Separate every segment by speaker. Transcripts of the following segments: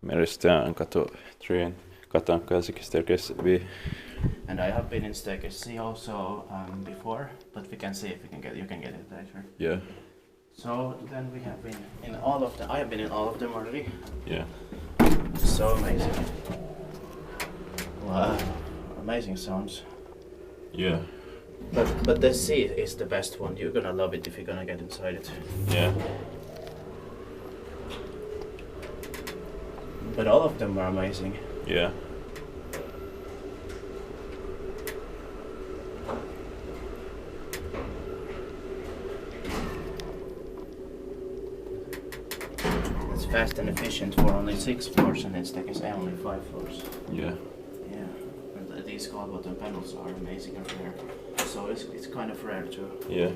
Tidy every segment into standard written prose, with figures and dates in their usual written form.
Speaker 1: Merisotilaankatu 3 and Katajanokka Helsinki staircase B.
Speaker 2: And I have been in staircase C also before, but we can see if we can get. You can get it later.
Speaker 1: Yeah.
Speaker 2: So then we have been in all of them. I have been in all of them already.
Speaker 1: Yeah.
Speaker 2: So amazing. Wow, amazing sounds.
Speaker 1: Yeah.
Speaker 2: But the C is the best one. You're gonna love it if you're gonna get inside it.
Speaker 1: Yeah.
Speaker 2: But all of them are amazing.
Speaker 1: Yeah.
Speaker 2: It's fast and efficient for only 6 floors, and it's like only 5 floors.
Speaker 1: Yeah.
Speaker 2: Yeah. And these gold button panels are amazing and rare. So it's kind of rare too.
Speaker 1: Yeah.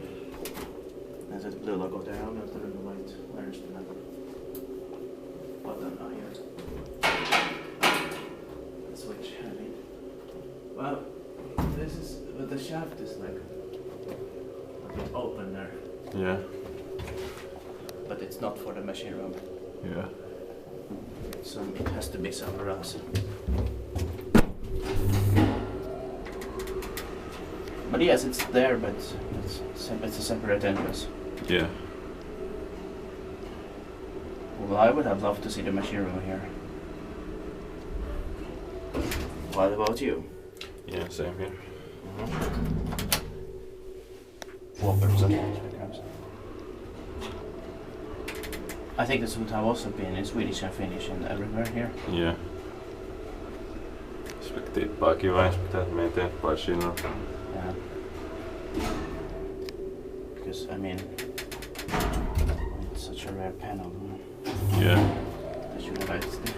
Speaker 2: There's a blue logo there. I'm gonna turn the light. Where's the button? Oh, here. Switch. I mean, well, this is, but the shaft is like a bit open there.
Speaker 1: Yeah.
Speaker 2: But it's not for the machine room.
Speaker 1: Yeah.
Speaker 2: So it has to be somewhere else. But yes, it's there, but it's a separate entrance.
Speaker 1: Yeah.
Speaker 2: Well, I would have loved to see the machine room here. What about you?
Speaker 1: Yeah, same here.
Speaker 2: I think this would have also been in Swedish and Finnish and everywhere here.
Speaker 1: Yeah. Perspektiippaakin vaan, jos pitää meidän temppaa siinä.
Speaker 2: Yeah. Because, I mean, it's such a rare panel.
Speaker 1: Yeah.
Speaker 2: I should have asked.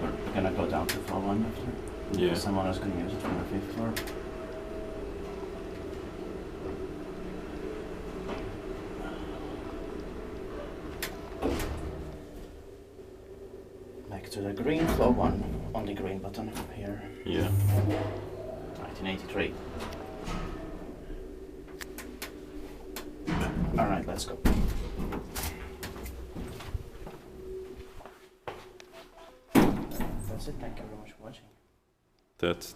Speaker 2: We're gonna go down to floor 1 after.
Speaker 1: Yeah.
Speaker 2: Someone else gonna use it from the 5th floor. Back to the green floor 1 on the green button here.
Speaker 1: Yeah.
Speaker 2: 1983. Alright, let's go. That's it, thank you very much for watching.
Speaker 1: That's